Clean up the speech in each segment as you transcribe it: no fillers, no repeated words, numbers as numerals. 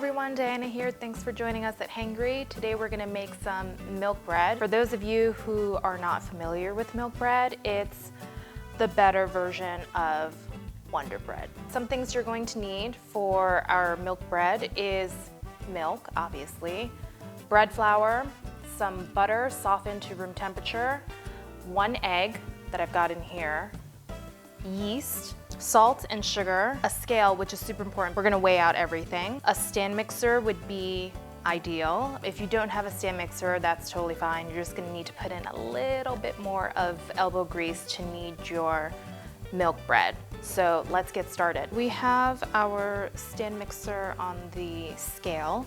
everyone, Diana here. Thanks for joining us at HANGRY. Today we're gonna make some milk bread. For those of you who are not familiar with milk bread, it's the better version of Wonder Bread. Some things you're going to need for our milk bread is milk, obviously, bread flour, some butter softened to room temperature, 1 egg that I've got in here, yeast, salt and sugar, a scale, which is super important. We're gonna weigh out everything. A stand mixer would be ideal. If you don't have a stand mixer, that's totally fine. You're just gonna need to put in a little bit more of elbow grease to knead your milk bread. So let's get started. We have our stand mixer on the scale.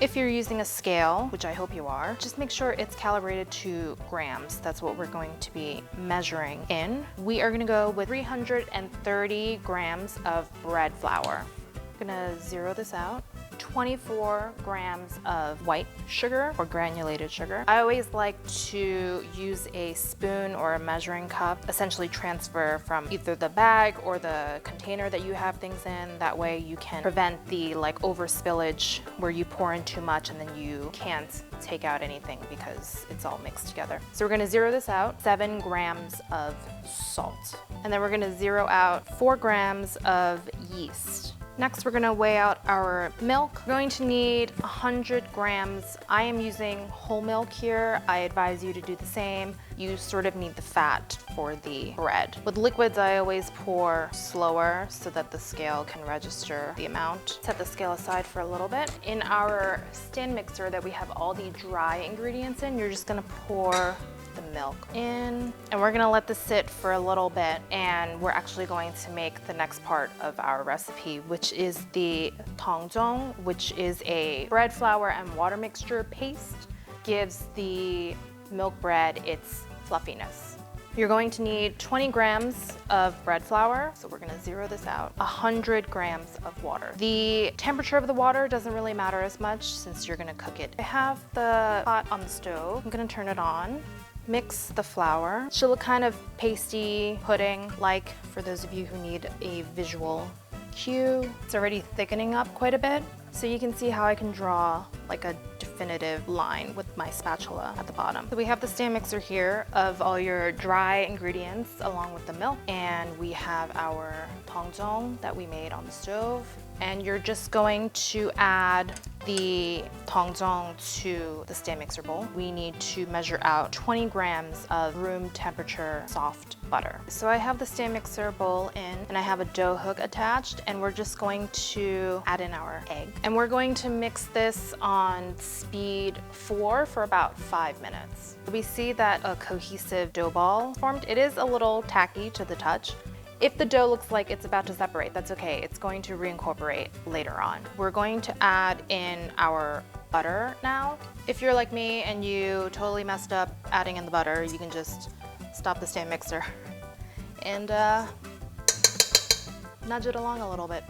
If you're using a scale, which I hope you are, just make sure it's calibrated to grams. That's what we're going to be measuring in. We are gonna go with 330 grams of bread flour. I'm gonna zero this out. 24 grams of white sugar or granulated sugar. I always like to use a spoon or a measuring cup, essentially transfer from either the bag or the container that you have things in. That way you can prevent the over spillage where you pour in too much and then you can't take out anything because it's all mixed together. So we're gonna zero this out, 7 grams of salt. And then we're gonna zero out 4 grams of yeast. Next, we're gonna weigh out our milk. We're going to need 100 grams. I am using whole milk here. I advise you to do the same. You sort of need the fat for the bread. With liquids, I always pour slower so that the scale can register the amount. Set the scale aside for a little bit. In our stand mixer that we have all the dry ingredients in, you're just gonna pour the milk in, and we're gonna let this sit for a little bit, and we're actually going to make the next part of our recipe, which is the tangzhong, which is a bread flour and water mixture paste. Gives the milk bread its fluffiness. You're going to need 20 grams of bread flour, so we're gonna zero this out, 100 grams of water. The temperature of the water doesn't really matter as much since you're gonna cook it. I have the pot on the stove. I'm gonna turn it on. Mix the flour. It should look kind of pasty, pudding-like for those of you who need a visual cue. It's already thickening up quite a bit, so you can see how I can draw like a definitive line with my spatula at the bottom. So we have the stand mixer here of all your dry ingredients along with the milk, and we have our tangzhong that we made on the stove. And you're just going to add the tangzhong to the stand mixer bowl. We need to measure out 20 grams of room temperature soft butter. So I have the stand mixer bowl in, and I have a dough hook attached, and we're just going to add in our egg. And we're going to mix this on speed 4 for about 5 minutes. We see that a cohesive dough ball formed. It is a little tacky to the touch. If the dough looks like it's about to separate, that's okay. It's going to reincorporate later on. We're going to add in our butter now. If you're like me and you totally messed up adding in the butter, you can just stop the stand mixer and nudge it along a little bit.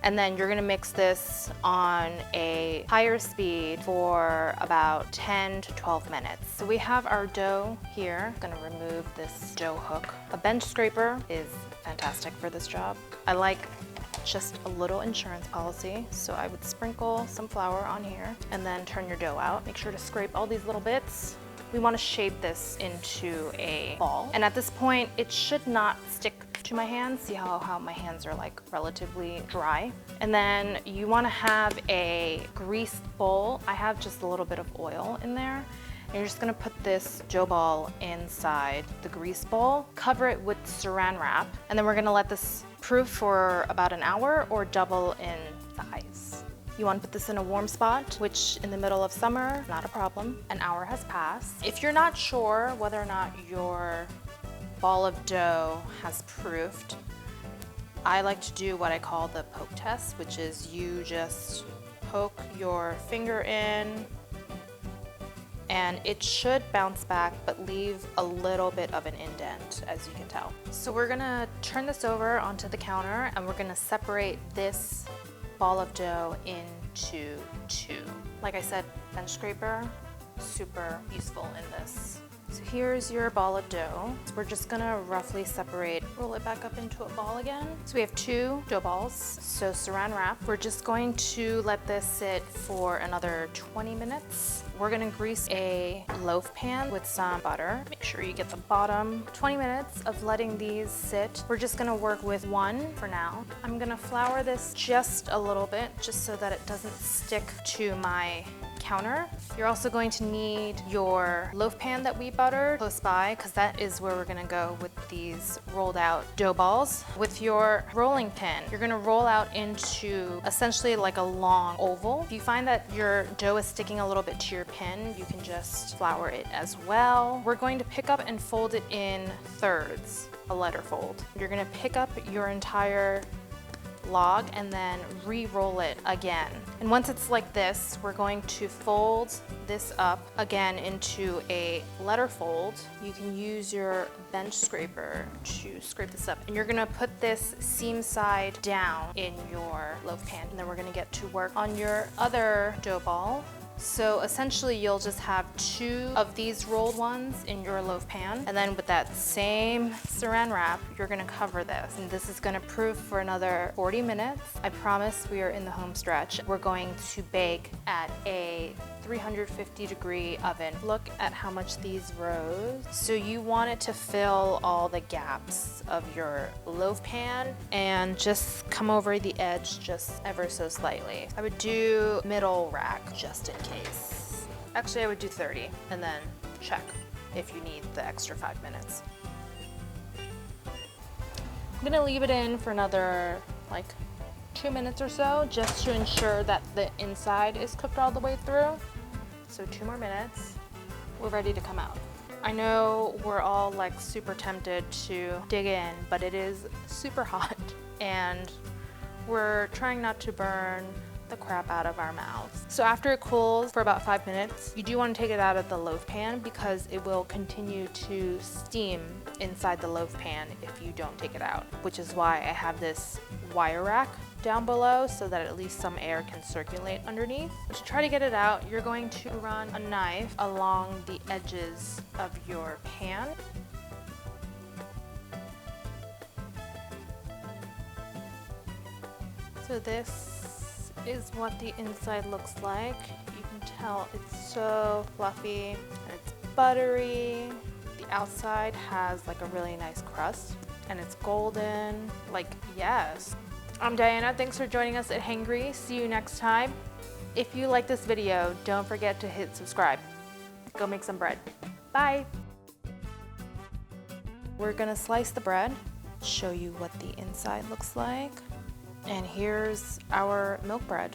And then you're gonna mix this on a higher speed for about 10 to 12 minutes. So we have our dough here. I'm gonna remove this dough hook. A bench scraper is fantastic for this job. I like just a little insurance policy, so I would sprinkle some flour on here and then turn your dough out. Make sure to scrape all these little bits. We want to shape this into a ball, and at this point it should not stick to my hands. See how my hands are like relatively dry. And then you want to have a greased bowl. I have just a little bit of oil in there. And you're just gonna put this dough ball inside the grease bowl, cover it with saran wrap, and then we're gonna let this proof for about an hour or double in size. You want to put this in a warm spot, which in the middle of summer, not a problem. An hour has passed. If you're not sure whether or not your ball of dough has proofed, I like to do what I call the poke test, which is you just poke your finger in, and it should bounce back but leave a little bit of an indent, as you can tell. So we're gonna turn this over onto the counter, and we're gonna separate this ball of dough into 2. Like I said, bench scraper, super useful in this So here's your ball of dough. So we're just gonna roughly roll it back up into a ball again. So we have 2 dough balls, so saran wrap. We're just going to let this sit for another 20 minutes. We're gonna grease a loaf pan with some butter. Make sure you get the bottom. 20 minutes of letting these sit. We're just gonna work with 1 for now. I'm gonna flour this just a little bit, just so that it doesn't stick to my counter. You're also going to need your loaf pan that we buttered close by, because that is where we're gonna go with these rolled out dough balls. With your rolling pin, you're gonna roll out into essentially like a long oval. If you find that your dough is sticking a little bit to your pin, you can just flour it as well. We're going to pick up and fold it in thirds, a letter fold. You're gonna pick up your entire log and then re-roll it again. And once it's like this, we're going to fold this up again into a letter fold. You can use your bench scraper to scrape this up. And you're gonna put this seam side down in your loaf pan. And then we're gonna get to work on your other dough ball. So essentially you'll just have 2 of these rolled ones in your loaf pan, and then with that same saran wrap, you're gonna cover this. And this is gonna proof for another 40 minutes. I promise we are in the home stretch. We're going to bake at a 350-degree oven. Look at how much these rose. So you want it to fill all the gaps of your loaf pan and just come over the edge just ever so slightly. I would do middle rack just in case. Actually, I would do 30 and then check if you need the extra 5 minutes. I'm gonna leave it in for another like 2 minutes or so, just to ensure that the inside is cooked all the way through. So 2 more minutes, we're ready to come out. I know we're all like super tempted to dig in, but it is super hot and we're trying not to burn the crap out of our mouths. So after it cools for about 5 minutes, you do want to take it out of the loaf pan because it will continue to steam inside the loaf pan if you don't take it out, which is why I have this wire rack down below so that at least some air can circulate underneath. To try to get it out, you're going to run a knife along the edges of your pan. So this is what the inside looks like. You can tell it's so fluffy and it's buttery. The outside has like a really nice crust and it's golden, like yes. I'm Diana, thanks for joining us at Hangry. See you next time. If you like this video, don't forget to hit subscribe. Go make some bread. Bye. We're gonna slice the bread, show you what the inside looks like. And here's our milk bread.